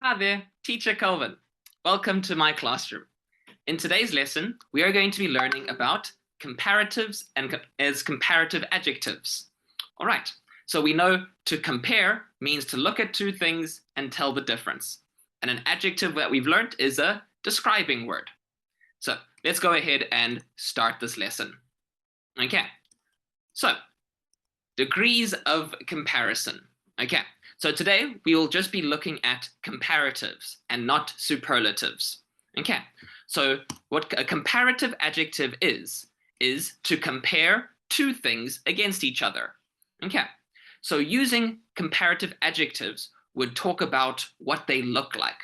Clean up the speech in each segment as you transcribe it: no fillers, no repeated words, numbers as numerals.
Hi there, Teacher Kelvin. Welcome to my classroom. In today's lesson, we are going to be learning about comparatives and comparative adjectives. All right, so we know to compare means to look at two things and tell the difference. And an adjective that we've learned is a describing word. So let's go ahead and start this lesson. Okay, so degrees of comparison. Okay, so today we will just be looking at comparatives and not superlatives. Okay, so what a comparative adjective is to compare two things against each other. Okay, so using comparative adjectives would talk about what they look like.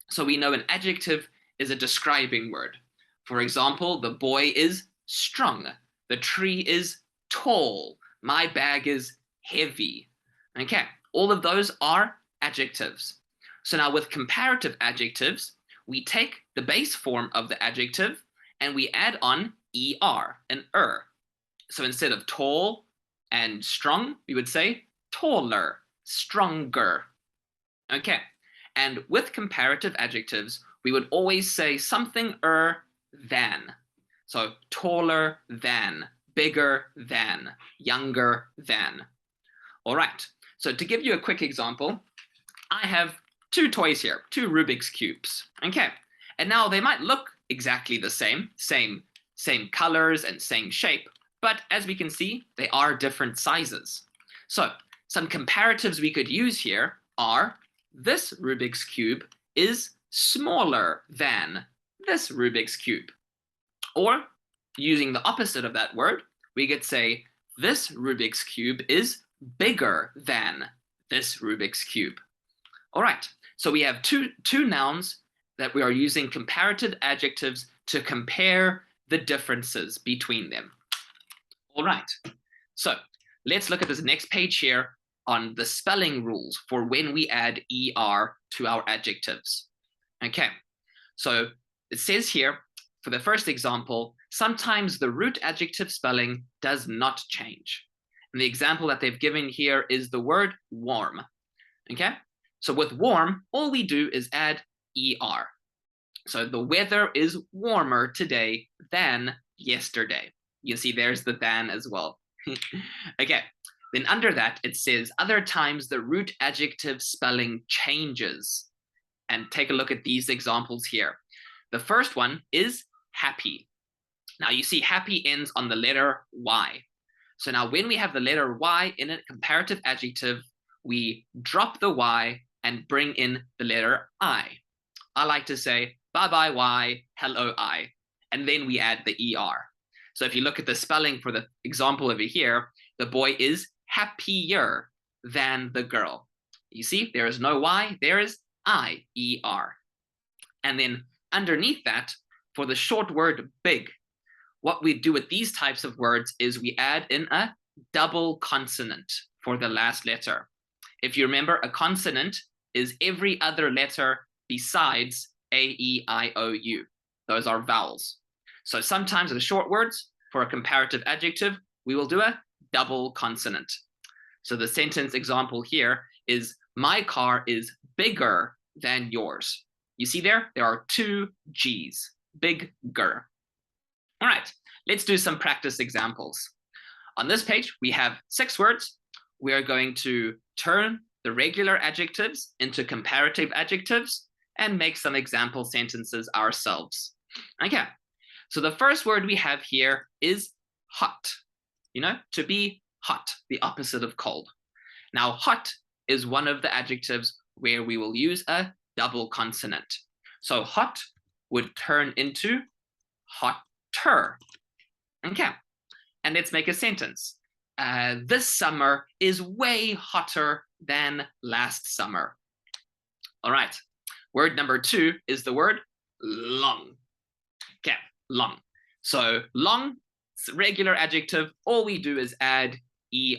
So we know an adjective is a describing word. For example, the boy is strong, the tree is tall, my bag is heavy. Okay, all of those are adjectives. So now with comparative adjectives, we take the base form of the adjective and we add on er, an er. So instead of tall and strong, we would say taller, stronger. Okay, and with comparative adjectives, we would always say something than. So taller than, bigger than, younger than. All right, so to give you a quick example, I have two toys here, two Rubik's Cubes. Okay, and now they might look exactly the same colors and same shape, but as we can see, they are different sizes. So some comparatives we could use here are this Rubik's Cube is smaller than this Rubik's Cube. Or using the opposite of that word, we could say this Rubik's Cube is bigger than this Rubik's Cube. All right, so we have two nouns that we are using comparative adjectives to compare the differences between them. All right, so let's look at this next page here on the spelling rules for when we add er to our adjectives. Okay, so it says here, for the first example, sometimes the root adjective spelling does not change. And the example that they've given here is the word warm. Okay, so with warm, all we do is add er. So the weather is warmer today than yesterday. You see there's the than as well. Okay, then under that, it says other times the root adjective spelling changes. And take a look at these examples here. The first one is happy. Now you see happy ends on the letter Y. So now when we have the letter Y in a comparative adjective, we drop the Y and bring in the letter I. I like to say, bye-bye Y, hello I. And then we add the ER. So if you look at the spelling for the example over here, the boy is happier than the girl. You see, there is no Y, there is I-E-R. And then underneath that, for the short word big, what we do with these types of words is we add in a double consonant for the last letter. If you remember, a consonant is every other letter besides A, E, I, O, U. Those are vowels. So sometimes in the short words, for a comparative adjective, we will do a double consonant. So the sentence example here is, my car is bigger than yours. You see there are two G's, bigger. All right, let's do some practice examples. On this page, we have 6 words. We are going to turn the regular adjectives into comparative adjectives and make some example sentences ourselves. Okay, so the first word we have here is hot. You know, to be hot, the opposite of cold. Now, hot is one of the adjectives where we will use a double consonant. So hot would turn into hotter. Okay, and let's make a sentence. This summer is way hotter than last summer. All right, word number 2 is the word long. Okay, long. So long, regular adjective, all we do is add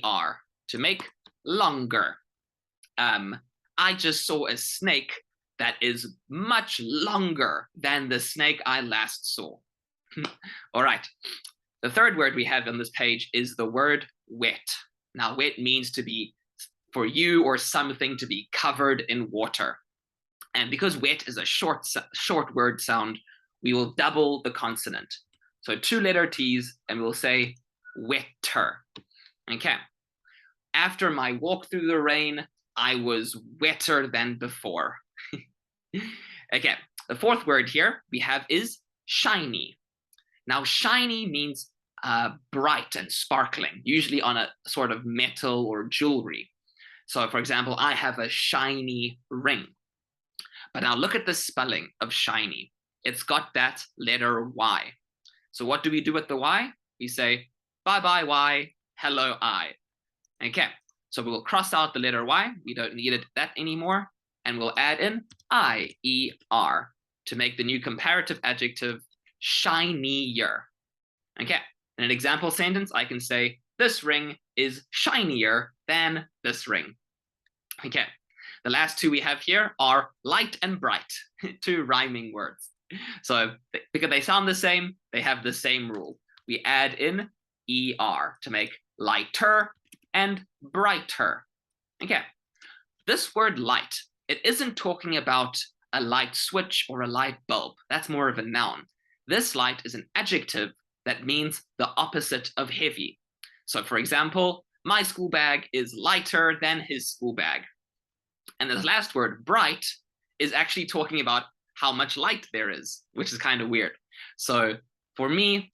er to make longer. I just saw a snake that is much longer than the snake I last saw. All right, the third word we have on this page is the word wet. Now, wet means to be, for you or something to be covered in water. And because wet is a short word sound, we will double the consonant. So 2-letter T's, and we'll say wetter. Okay. After my walk through the rain, I was wetter than before. Okay. The 4th word here we have is shiny. Now, shiny means bright and sparkling, usually on a sort of metal or jewelry. So, for example, I have a shiny ring. But now look at the spelling of shiny. It's got that letter Y. So what do we do with the Y? We say, bye-bye Y, hello I. Okay, so we will cross out the letter Y. We don't need that anymore. And we'll add in I-E-R to make the new comparative adjective shinier. Okay, in an example sentence, I can say, this ring is shinier than this ring. Okay, the last 2 we have here are light and bright, 2 rhyming words. So because they sound the same, they have the same rule. We add in ER to make lighter and brighter. Okay, this word light, it isn't talking about a light switch or a light bulb. That's more of a noun. This light is an adjective that means the opposite of heavy. So for example, my school bag is lighter than his school bag. And this last word, bright, is actually talking about how much light there is, which is kind of weird. So for me,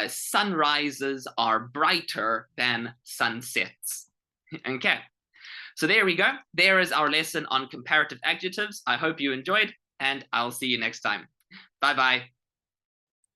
sunrises are brighter than sunsets. Okay, so there we go. There is our lesson on comparative adjectives. I hope you enjoyed, and I'll see you next time. Bye-bye.